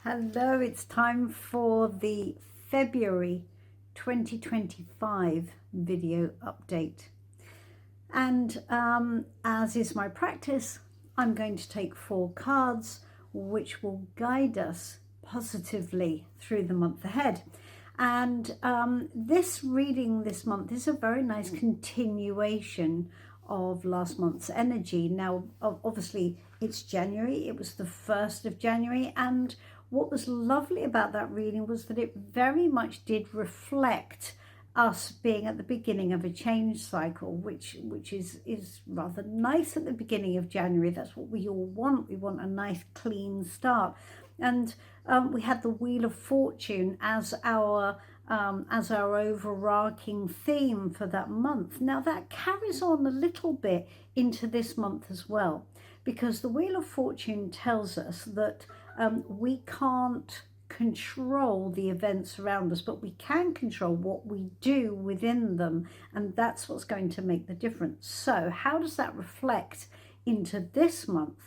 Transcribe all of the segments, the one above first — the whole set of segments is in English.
Hello, it's time for the February 2025 video update. And as is my practice, I'm going to take 4 cards which will guide us positively through the month ahead. And this reading this month is a very nice continuation of last month's energy. Now, obviously, it's January. It was the 1st of January, and what was lovely about that reading was that it very much did reflect us being at the beginning of a change cycle, which is rather nice at the beginning of January. That's what we all want. We want a nice clean start. And we had the Wheel of Fortune as our overarching theme for that month. Now that carries on a little bit into this month as well, because the Wheel of Fortune tells us that we can't control the events around us, but we can control what we do within them, and that's what's going to make the difference. So how does that reflect into this month?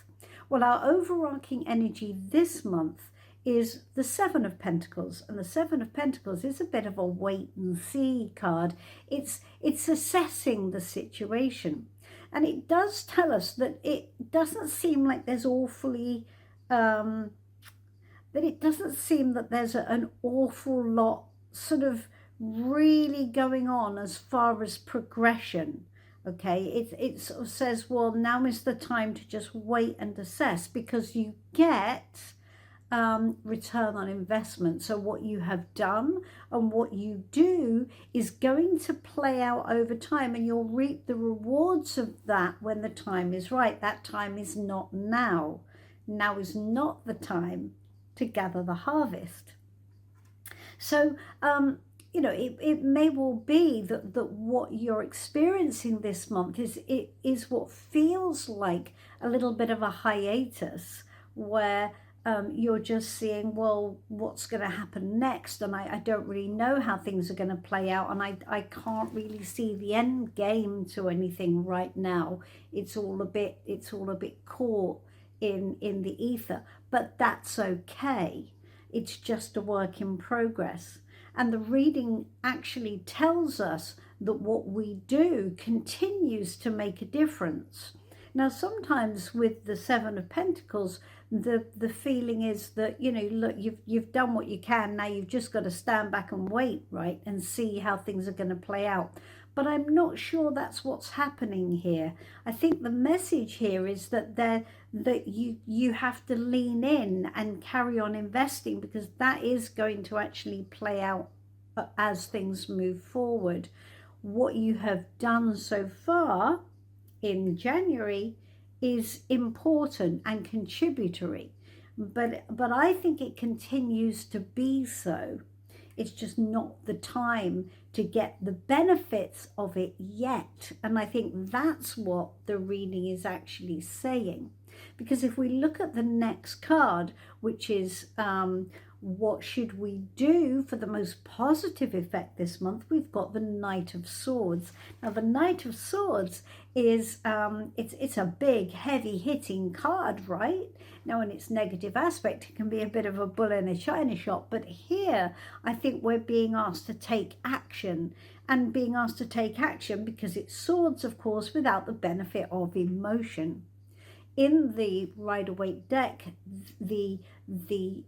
Well, our overarching energy this month is the 7 of Pentacles, and the 7 of Pentacles is a bit of a wait and see card. It's assessing the situation, and it does tell us that it doesn't seem like there's awfully that it doesn't seem that there's an awful lot sort of really going on as far as progression. Okay, it sort of says, well, now is the time to just wait and assess, because you get return on investment. So what you have done and what you do is going to play out over time, and you'll reap the rewards of that when the time is right. That time is not now. Now is not the time to gather the harvest. So you know, it may well be that what you're experiencing this month is what feels like a little bit of a hiatus, where you're just seeing, well, what's going to happen next, and I don't really know how things are going to play out, and I can't really see the end game to anything right now. It's all a bit caught in the ether, but that's okay. It's just a work in progress. And the reading actually tells us that what we do continues to make a difference. Now, sometimes with the 7 of Pentacles, the feeling is that, you know, look, you've done what you can. Now you've just got to stand back and wait, right, and see how things are going to play out. But I'm not sure that's what's happening here. I think the message here is that you have to lean in and carry on investing, because that is going to actually play out as things move forward. What you have done so far in January is important and contributory, but I think it continues to be so. It's just not the time to get the benefits of it yet. And I think that's what the reading is actually saying. Because if we look at the next card, which is what should we do for the most positive effect this month, we've got the Knight of Swords. Now the Knight of Swords is it's a big heavy hitting card, right? Now in its negative aspect, it can be a bit of a bull in a china shop, but here I think we're being asked to take action, and being asked to take action because it's swords, of course, without the benefit of emotion. In the Rider-Waite deck, the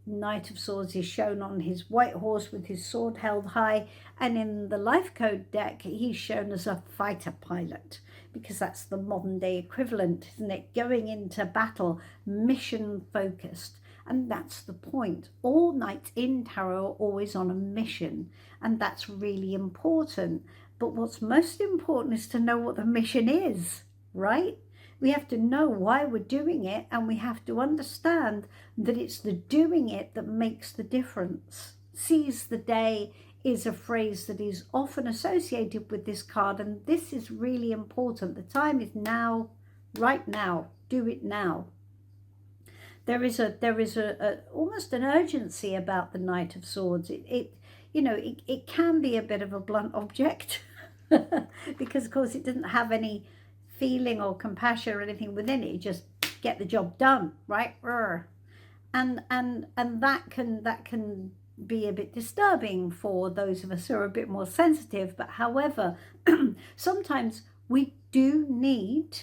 Knight of Swords is shown on his white horse with his sword held high, and in the Life Code deck, he's shown as a fighter pilot, because that's the modern day equivalent, isn't it? Going into battle, mission focused. And that's the point. All knights in tarot are always on a mission, and that's really important. But what's most important is to know what the mission is, right? We have to know why we're doing it, and we have to understand that it's the doing it that makes the difference. Seize the day is a phrase that is often associated with this card, and this is really important. The time is now, right now. Do it now. There is a almost an urgency about the Knight of Swords. It can be a bit of a blunt object because of course it doesn't have any feeling or compassion or anything within it. You just get the job done, right? and that can be a bit disturbing for those of us who are a bit more sensitive. But however, sometimes we do need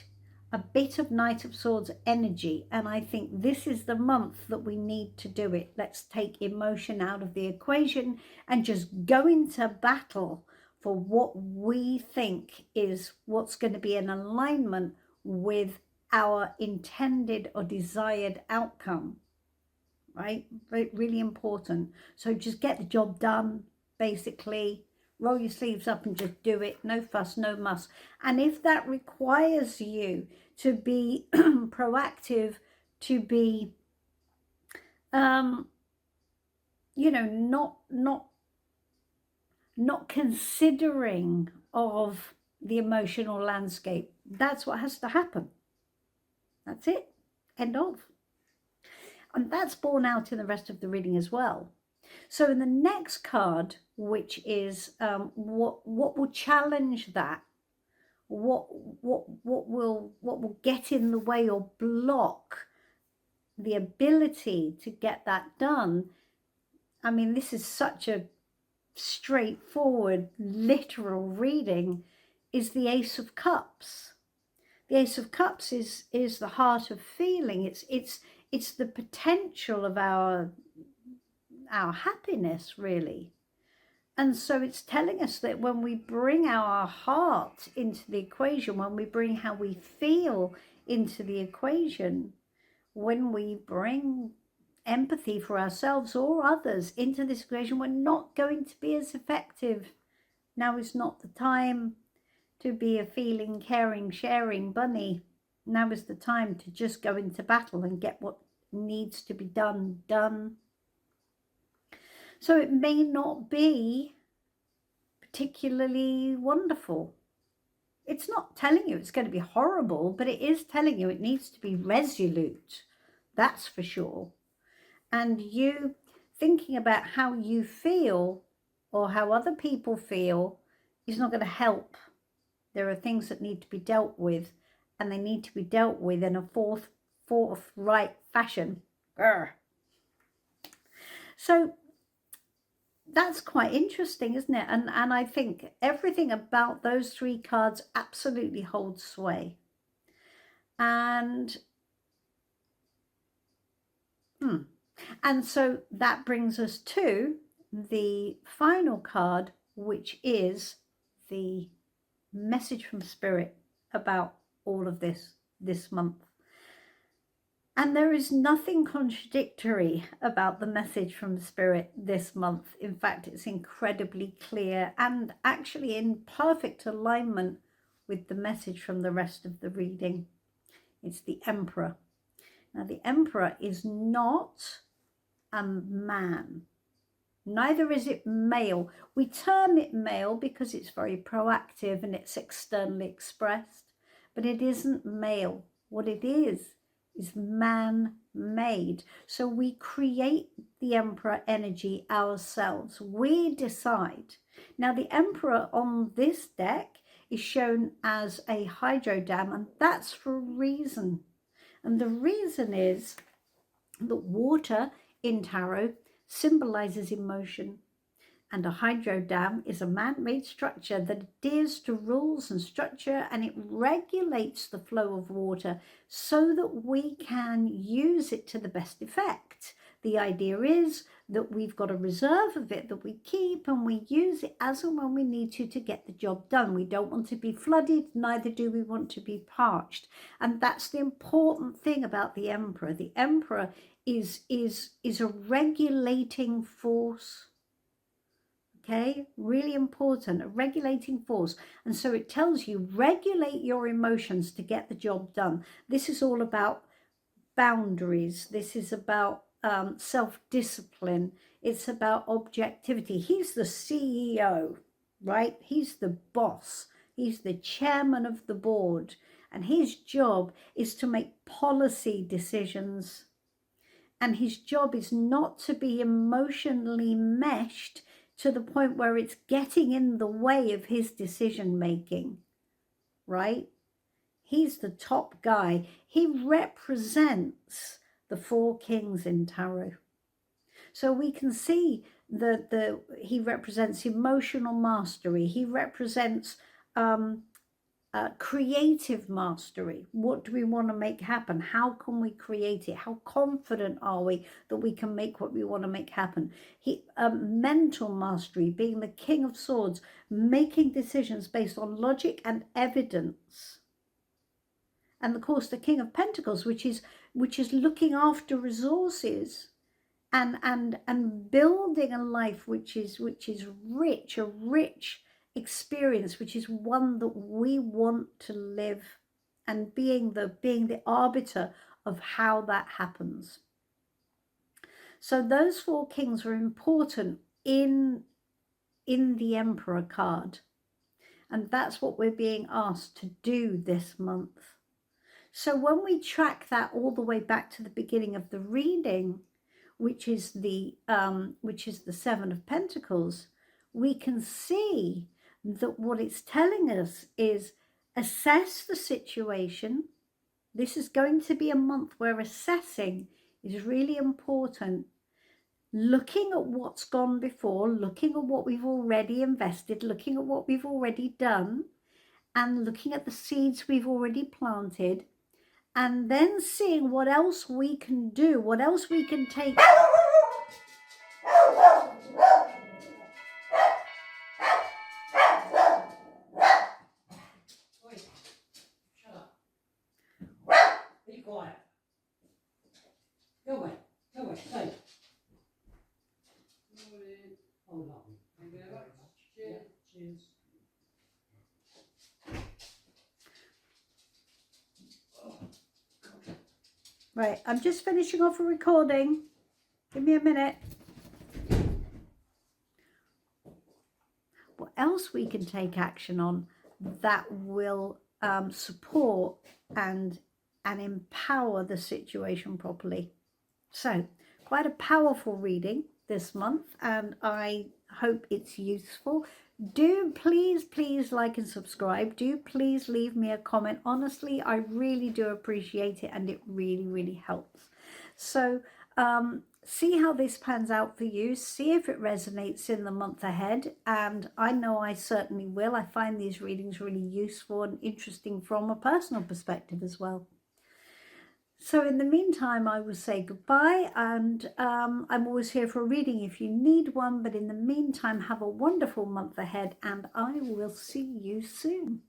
a bit of Knight of Swords energy, and I think this is the month that we need to do it. Let's take emotion out of the equation and just go into battle for what we think is what's going to be in alignment with our intended or desired outcome, right? Really important. So just get the job done, basically. Roll your sleeves up and just do it. No fuss, no muss. And if that requires you to be proactive, to be, you know, not considering of the emotional landscape, that's what has to happen. That's it. End of. And that's borne out in the rest of the reading as well. So in the next card, which is what will challenge that, what will get in the way or block the ability to get that done. I mean, this is such a straightforward, literal reading, is the Ace of Cups. The Ace of Cups is the heart of feeling. It's the potential of our happiness, really. And so it's telling us that when we bring our heart into the equation, when we bring how we feel into the equation, when we bring empathy for ourselves or others into this equation, we're not going to be as effective. Now is not the time to be a feeling, caring, sharing bunny. Now is the time to just go into battle and get what needs to be done. So it may not be particularly wonderful. It's not telling you it's going to be horrible, but it is telling you it needs to be resolute. That's for sure. And you thinking about how you feel or how other people feel is not going to help. There are things that need to be dealt with, and they need to be dealt with in a forthright fashion. Grr. So that's quite interesting, isn't it? And I think everything about those three cards absolutely holds sway. And so that brings us to the final card, which is the message from Spirit about all of this month. And there is nothing contradictory about the message from Spirit this month. In fact, it's incredibly clear and actually in perfect alignment with the message from the rest of the reading. It's the Emperor. Now, the Emperor is not a man. Neither is it male. We term it male because it's very proactive and it's externally expressed, but it isn't male. What it is man-made. So we create the Emperor energy ourselves. We decide. Now, the Emperor on this deck is shown as a hydro dam, and that's for a reason. And the reason is that water in tarot symbolizes emotion, and a hydro dam is a man-made structure that adheres to rules and structure, and it regulates the flow of water so that we can use it to the best effect. The idea is that we've got a reserve of it that we keep, and we use it as and when we need to get the job done. We don't want to be flooded, neither do we want to be parched. And that's the important thing about the Emperor. The Emperor is a regulating force. Okay, really important, a regulating force. And so it tells you, regulate your emotions to get the job done. This is all about boundaries. This is about self-discipline. It's about objectivity. He's the CEO, right? He's the boss. He's the chairman of the board. And his job is to make policy decisions. And his job is not to be emotionally meshed to the point where it's getting in the way of his decision making, right? He's the top guy. He represents the Four Kings in tarot. So we can see that he represents emotional mastery. He represents creative mastery. What do we want to make happen? How can we create it? How confident are we that we can make what we want to make happen? Mental mastery, being the King of Swords, making decisions based on logic and evidence. And of course, the King of Pentacles, which is looking after resources and building a life which is rich, a rich experience, which is one that we want to live, and being the arbiter of how that happens. So those four kings are important in the Emperor card, and that's what we're being asked to do this month. So when we track that all the way back to the beginning of the reading, which is the Seven of Pentacles, we can see that what it's telling us is assess the situation. This is going to be a month where assessing is really important. Looking at what's gone before, looking at what we've already invested, looking at what we've already done, and looking at the seeds we've already planted, and then seeing what else we can do, what else we can take. Be quiet. Go away. Go away. Stay. Hold on. Thank you very much. Cheers. Cheers. Right, I'm just finishing off a recording. Give me a minute. What else we can take action on that will support and empower the situation properly. So quite a powerful reading this month, and I hope it's useful. Do please like and subscribe. Do please leave me a comment. Honestly, I really do appreciate it, and it really helps. So see how this pans out for you. See if it resonates in the month ahead, and I know I certainly will. I find these readings really useful and interesting from a personal perspective as well. So in the meantime, I will say goodbye, and I'm always here for a reading if you need one. But in the meantime, have a wonderful month ahead, and I will see you soon.